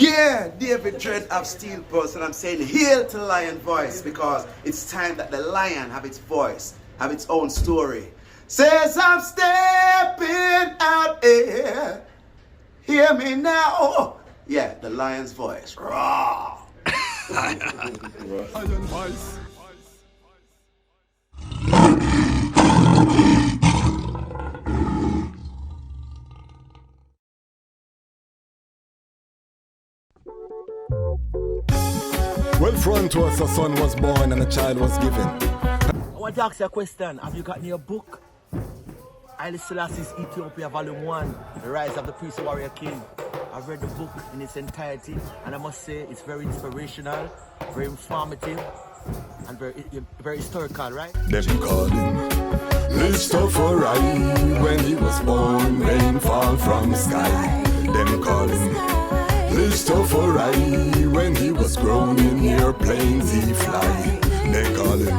Yeah, David Dread of Steel Pulse, and I'm saying hail to Lion Voice because it's time that the lion have its voice, have its own story. Says I'm stepping out here. Hear me now. Yeah, the lion's voice. Raw. Lion Voice. Well, front to us, a son was born and a child was given. I want to ask you a question. Have you got your book? Haile Selassie's Ethiopia Volume 1, The Rise of the Priest Warrior King. I've read the book in its entirety, and I must say it's very inspirational, very informative, and very historical, right? Them call him Christopher when he was born, rainfall from sky. Them call him Christopher when he was grown in airplanes he fly. They call him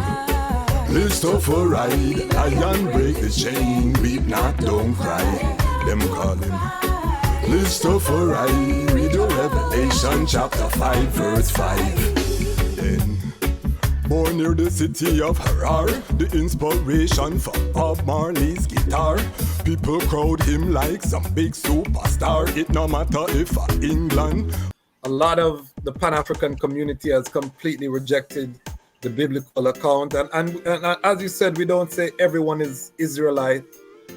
Christopher lion break the chain, weep not, don't cry. Them call him Christopher read your Revelation chapter 5 verse 5. Then born near the city of Harar, the inspiration from Bob Marley's guitar. People crowd him like some big superstar. It no matter if England. A lot of the Pan-African community has completely rejected the biblical account. And as you said, we don't say everyone is Israelite.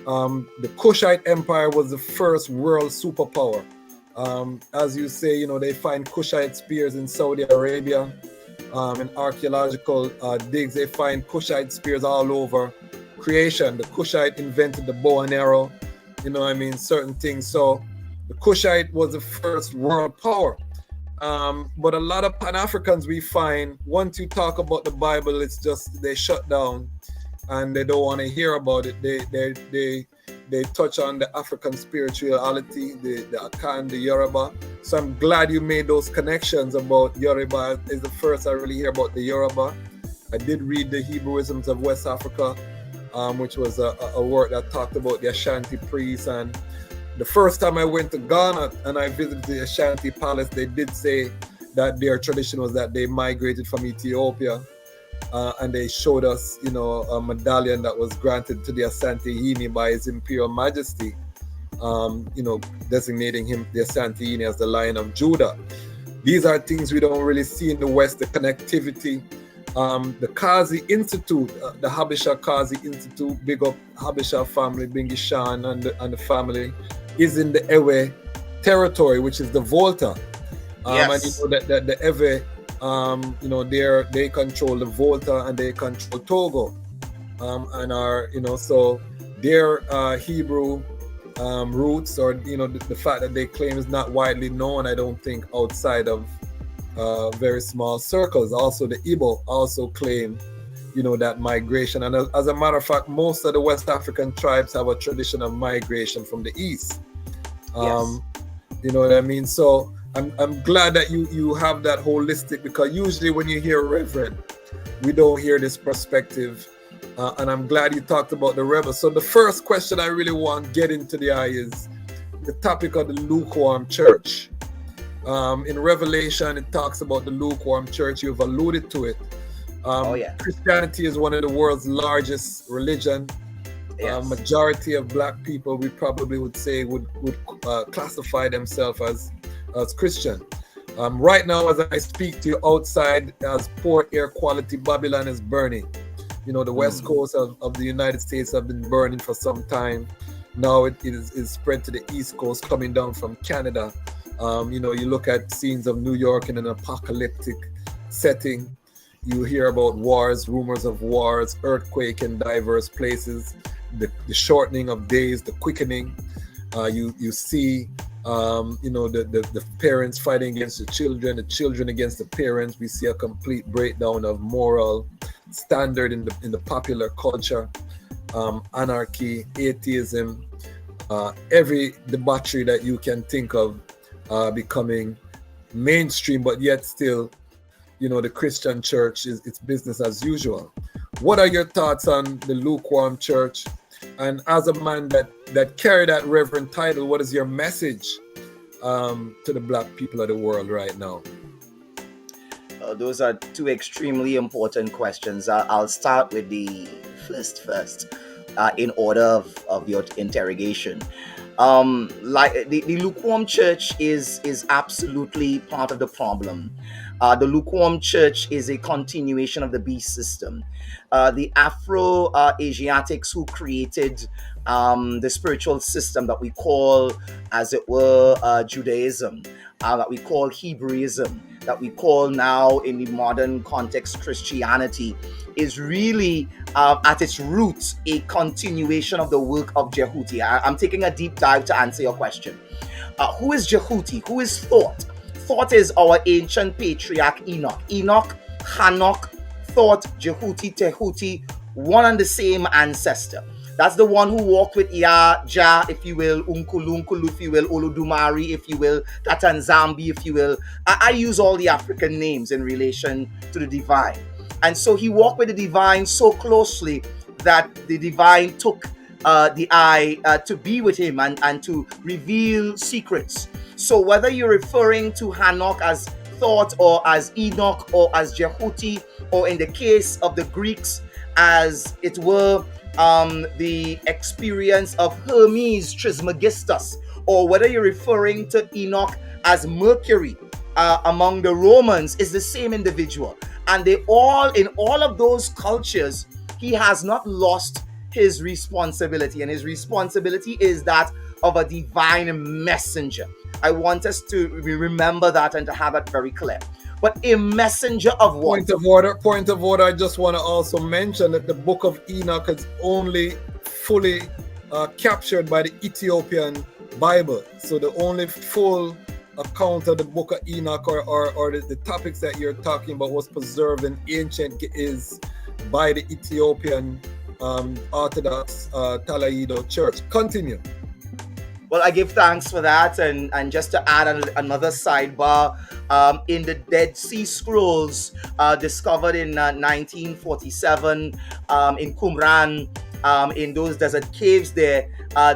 The Kushite Empire was the first world superpower. As you say, you know, they find Kushite spears in Saudi Arabia. In archaeological digs, they find Kushite spears all over creation. The Kushite invented the bow and arrow, you know what I mean, certain things. So the Kushite was the first world power. But a lot of Pan-Africans we find, once you talk about the Bible, it's just they shut down and they don't want to hear about it. They touch on the African spirituality, the Akan, the Yoruba. So I'm glad you made those connections about Yoruba. It's the first I really hear about the Yoruba. I did read the Hebrewisms of West Africa, which was a work that talked about the Ashanti priests. And the first time I went to Ghana and I visited the Ashanti Palace, they did say that their tradition was that they migrated from Ethiopia. And they showed us, you know, a medallion that was granted to the Asante Hini by His Imperial Majesty, you know, designating him, the Asante Hini, as the Lion of Judah. These are things we don't really see in the West, the connectivity. The Kazi Institute, the Habesha Kazi Institute, big up Habesha family, Bingi Shan and the family, is in the Ewe territory, which is the Volta. Yes. And you know that the Ewe, you know, they control the Volta and they control Togo, and are, you know, so their Hebrew roots, or you know, the fact that they claim is not widely known, I don't think, outside of very small circles. Also, the Igbo also claim, you know, that migration, and as a matter of fact, most of the West African tribes have a tradition of migration from the east. Yes. You know what I mean? So I'm glad that you have that holistic, because usually when you hear reverend, we don't hear this perspective, and I'm glad you talked about the rebel. So the first question I really want to get into the eye is the topic of the lukewarm church. In Revelation, it talks about the lukewarm church. You've alluded to it. Christianity is one of the world's largest religion. Yes. Majority of black people, we probably would say, would classify themselves as Christian. Right now, as I speak to you outside, as poor air quality, Babylon is burning. You know, the west coast of the United States have been burning for some time. Now it is spread to the east coast, coming down from Canada. You know, you look at scenes of New York in an apocalyptic setting. You hear about wars, rumors of wars, earthquake in diverse places, the shortening of days, the quickening. You see, you know, the parents fighting against the children against the parents. We see a complete breakdown of moral standard in the popular culture, anarchy, atheism, every debauchery that you can think of becoming mainstream, but yet still, you know, the Christian church it's business as usual. What are your thoughts on the lukewarm church? And as a man that carry that reverend title, what is your message to the black people of the world right now? Those are two extremely important questions. I'll start with the first, in order of your interrogation. Like the lukewarm church is absolutely part of the problem. The lukewarm church is a continuation of the beast system. The Afro Asiatics who created the spiritual system that we call, as it were, Judaism, that we call Hebrewism, that we call now in the modern context Christianity, is really at its roots a continuation of the work of Jehuti. I'm taking a deep dive to answer your question. Who is Jehuti? Who is Thought? Thought is our ancient patriarch Enoch. Enoch, Hanok, Thought, Jehuti, Tehuti, one and the same ancestor. That's the one who walked with Jah, if you will, Unkulunkulu, if you will, Olodumare, if you will, Tatanzambi, if you will. I use all the African names in relation to the divine. And so he walked with the divine so closely that the divine took the eye to be with him and to reveal secrets. So whether you're referring to Hanok as Thought or as Enoch or as Jehuti, or in the case of the Greeks, as it were, the experience of Hermes Trismegistus, or whether you're referring to Enoch as Mercury among the Romans, is the same individual. And they all, in all of those cultures, he has not lost his responsibility, and his responsibility is that of a divine messenger. I want us to remember that and to have it very clear. But a messenger of what? Point of order. I just want to also mention that the book of Enoch is only fully captured by the Ethiopian Bible. So the only full account of the book of Enoch or the topics that you're talking about was preserved in ancient is by the Ethiopian Orthodox Talaido Church. Continue. Well, I give thanks for that, and just to add another sidebar, in the Dead Sea Scrolls discovered in 1947 in Qumran, in those desert caves there,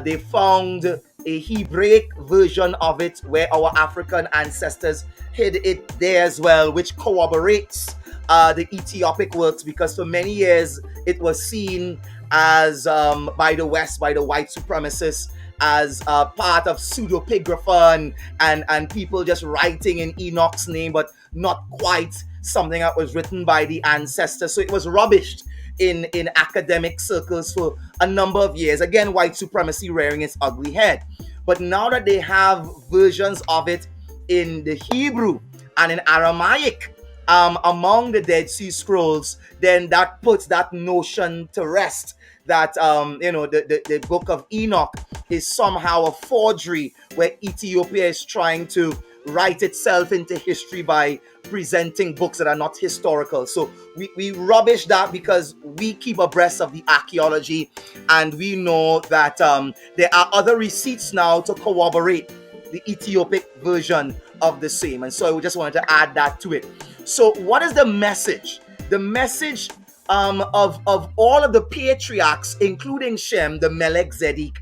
they found a Hebraic version of it where our African ancestors hid it there as well, which corroborates the Ethiopic works, because for many years it was seen as by the West, by the white supremacists, as part of pseudepigrapha and people just writing in Enoch's name, but not quite something that was written by the ancestors. So it was rubbished in academic circles for a number of years. Again, white supremacy rearing its ugly head. But now that they have versions of it in the Hebrew and in Aramaic among the Dead Sea Scrolls, then that puts that notion to rest, that the book of Enoch is somehow a forgery where Ethiopia is trying to write itself into history by presenting books that are not historical. So we rubbish that, because we keep abreast of the archaeology, and we know that there are other receipts now to corroborate the Ethiopic version of the same. And so I just wanted to add that to it. So what is the message? The message of all of the patriarchs, including Shem, the Melech Zedek,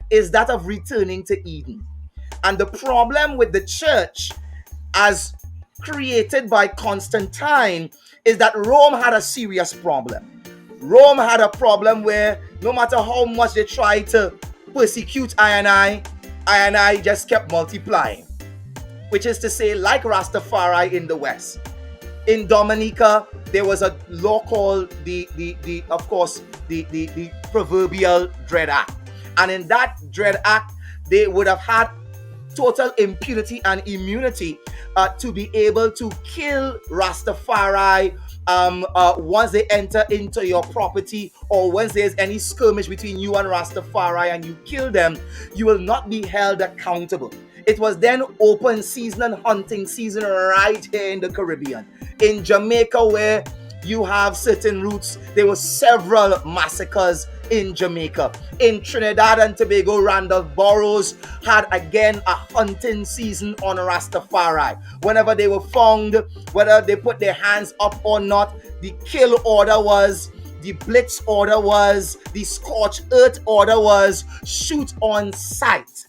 is that of returning to Eden. And the problem with the church, as created by Constantine, is that Rome had a serious problem. Rome had a problem where no matter how much they tried to persecute I just kept multiplying. Which is to say, like Rastafari in the West. In Dominica, there was a law called the proverbial Dread Act. And in that Dread Act, they would have had total impunity and immunity to be able to kill Rastafari once they enter into your property, or once there's any skirmish between you and Rastafari and you kill them, you will not be held accountable. It was then open season and hunting season right here in the Caribbean. In Jamaica, where you have certain roots, there were several massacres in Jamaica. In Trinidad and Tobago, Randolph Burroughs had again a hunting season on Rastafari. Whenever they were found, whether they put their hands up or not, the kill order was, the blitz order was, the scorched earth order was, shoot on sight.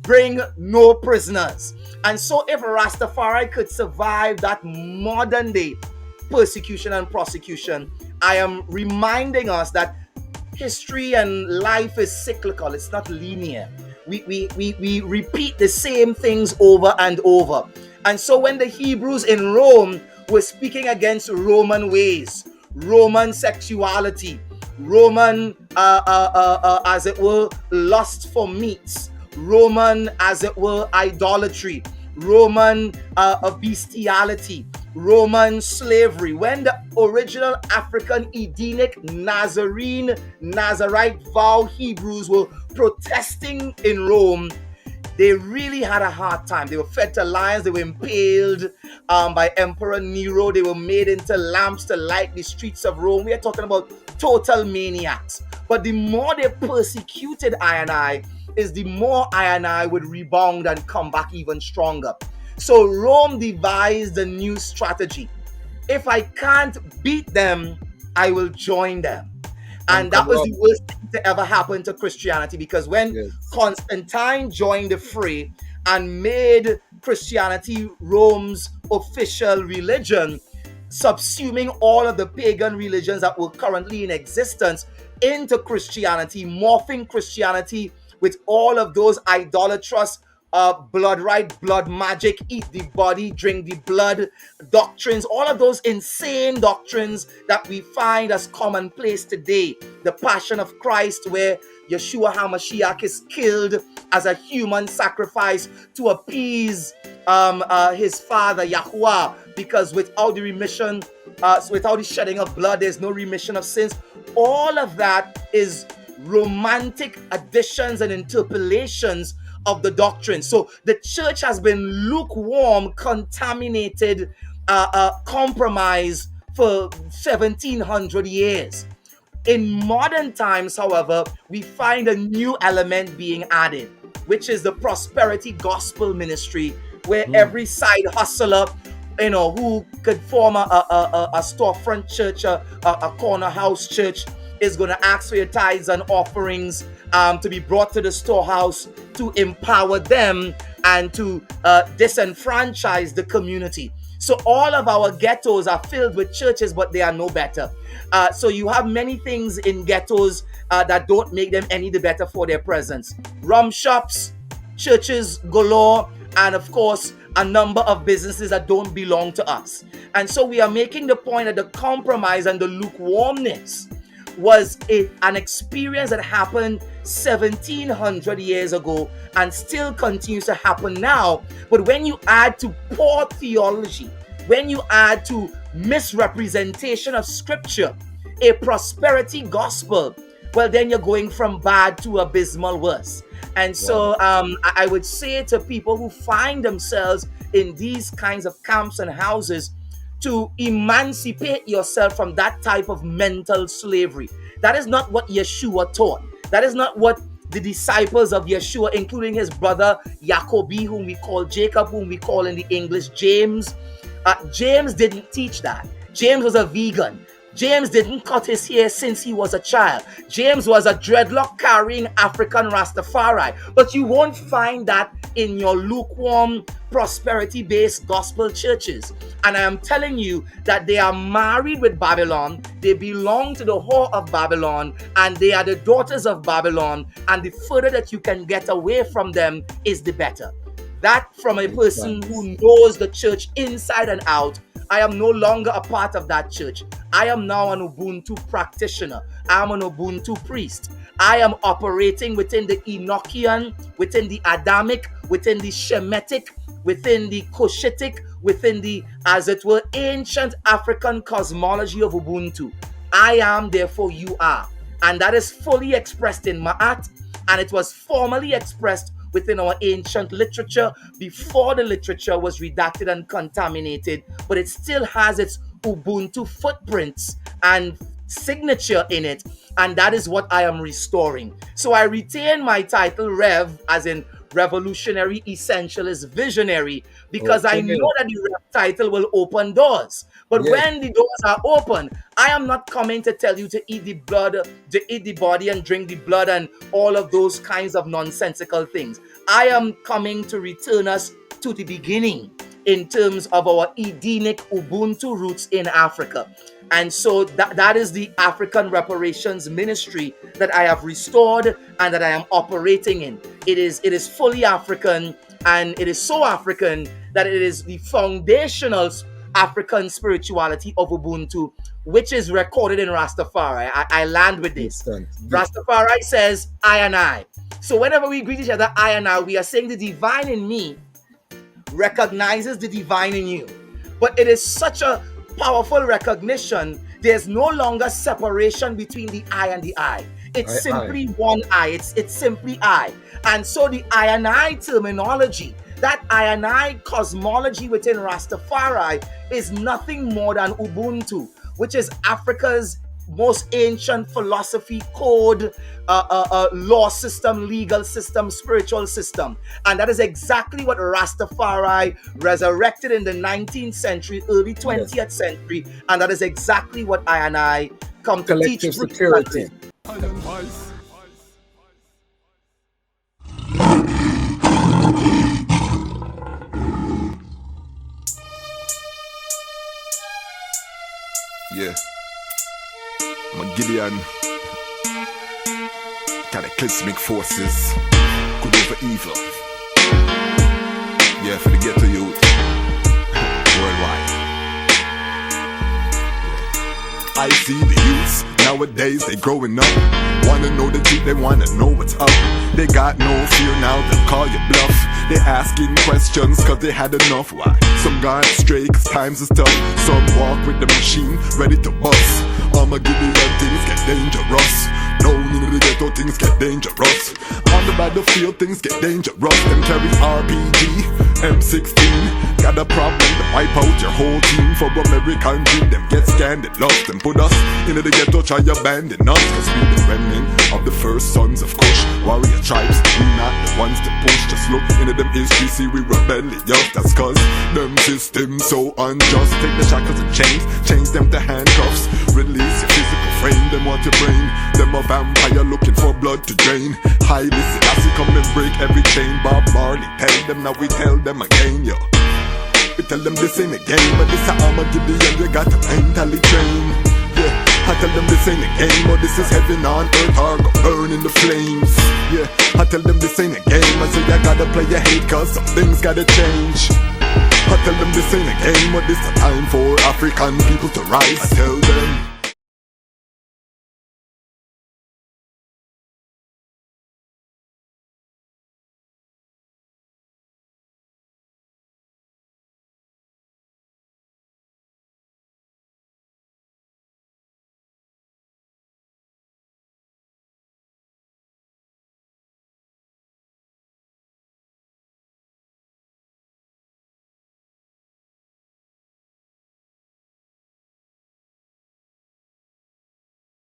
bring no prisoners. And so if Rastafari could survive that modern day persecution and prosecution, I am reminding us that history and life is cyclical, it's not linear. We repeat the same things over and over. And so when the Hebrews in Rome were speaking against Roman ways, Roman sexuality, Roman, as it were, lust for meats, Roman, as it were, idolatry, Roman bestiality, Roman slavery. When the original African Edenic Nazarene Nazarite vow Hebrews were protesting in Rome, they really had a hard time. They were fed to lions, they were impaled by Emperor Nero, they were made into lamps to light the streets of Rome. We are talking about total maniacs. But the more they persecuted I, is the more I would rebound and come back even stronger. So Rome devised a new strategy. If I can't beat them, I will join them. And that was the worst thing to ever happen to Christianity, because when Constantine joined the fray and made Christianity Rome's official religion, subsuming all of the pagan religions that were currently in existence into Christianity, morphing Christianity with all of those idolatrous blood right, blood magic, eat the body, drink the blood doctrines, all of those insane doctrines that we find as commonplace today. The Passion of Christ, where Yeshua HaMashiach is killed as a human sacrifice to appease his father Yahuwah, because without the remission, without the shedding of blood, there's no remission of sins. All of that is romantic additions and interpolations of the doctrine. So the church has been lukewarm, contaminated, compromised for 1700 years. In modern times, however, we find a new element being added, which is the prosperity gospel ministry, where every side hustler, who could form a storefront church, a corner house church, is going to ask for your tithes and offerings to be brought to the storehouse to empower them and to disenfranchise the community. So all of our ghettos are filled with churches, but they are no better. So you have many things in ghettos that don't make them any the better for their presence. Rum shops, churches galore, and of course, a number of businesses that don't belong to us. And so we are making the point that the compromise and the lukewarmness was an experience that happened 1700 years ago and still continues to happen now. But when you add to poor theology, when you add to misrepresentation of scripture, a prosperity gospel, well, then you're going from bad to abysmal worse. And so I would say to people who find themselves in these kinds of camps and houses, to emancipate yourself from that type of mental slavery. That is not what Yeshua taught. That is not what the disciples of Yeshua, including his brother Jacobi, whom we call Jacob, whom we call in the English James. James didn't teach that. James was a vegan. James didn't cut his hair since he was a child. James was a dreadlock carrying African Rastafari. But you won't find that in your lukewarm, prosperity-based gospel churches. And I am telling you that they are married with Babylon. They belong to the whore of Babylon, and they are the daughters of Babylon. And the further that you can get away from them is the better. That from a person who knows the church inside and out. I am no longer a part of that church. I am now an Ubuntu practitioner. I am an Ubuntu priest. I am operating within the Enochian, within the Adamic, within the Shemitic, within the Cushitic, within the, as it were, ancient African cosmology of Ubuntu. I am, therefore you are. And that is fully expressed in Ma'at, and it was formally expressed within our ancient literature before the literature was redacted and contaminated, but it still has its Ubuntu footprints and signature in it, and that is what I am restoring. So I retain my title Rev, as in Revolutionary Essentialist Visionary, because I know that the Rev title will open doors. But when the doors are open, I am not coming to tell you to eat the blood, to eat the body and drink the blood and all of those kinds of nonsensical things. I am coming to return us to the beginning in terms of our Edenic Ubuntu roots in Africa. And so that is the African reparations ministry that I have restored and that I am operating in. It is fully African, and it is so African that it is the foundational African spirituality of Ubuntu, which is recorded in Rastafari. I land with this. Rastafari says, I and I. So whenever we greet each other, I and I, we are saying the divine in me recognizes the divine in you. But it is such a powerful recognition. There's no longer separation between the I and the I. It's simply one I. It's simply I. And so the I and I terminology, that I and I cosmology within Rastafari is nothing more than Ubuntu, which is Africa's most ancient philosophy, code, law system, legal system, spiritual system. And that is exactly what Rastafari resurrected in the 19th century, early 20th century. And that is exactly what I and I come to teach. Collective security. Yeah. I'm a Gideon. Cataclysmic forces. Good over evil. Yeah, for the ghetto youth. Worldwide. Yeah. I see the youths nowadays, they growing up. Wanna know the truth, they wanna know what's up. They got no fear now, they'll call you bluff. They asking questions cause they had enough. Why? Some gone stray cause times is tough. Some walk with the machine ready to bust. I'ma give you when things get dangerous. Down in the ghetto things get dangerous. On the battlefield things get dangerous. Them carry RPG, M16. Got a problem to wipe out your whole team. For American dream, them get scandalous. Them put us into the ghetto, try abandon us. Cause we the remnant of the first sons of Kush. Warrior tribes, we not the ones that push. Just look into them history, see we rebellious. That's cause them systems so unjust. Take the shackles and chains, change them to handcuffs. Release your physical frame, them want your brain. Them a vampire looking for blood to drain. Hide this, as you come and break every chain. Bob Marley tell them, now we tell them again, yo. We tell them this ain't a game, but this a Armageddon, you got to mentally train. Yeah, I tell them this ain't a game, but this is heaven on earth, or go burn in the flames. Yeah, I tell them this ain't a game, I say you gotta play your hate, cause some things gotta change. I tell them this ain't a game, but this a time for African people to rise. I tell them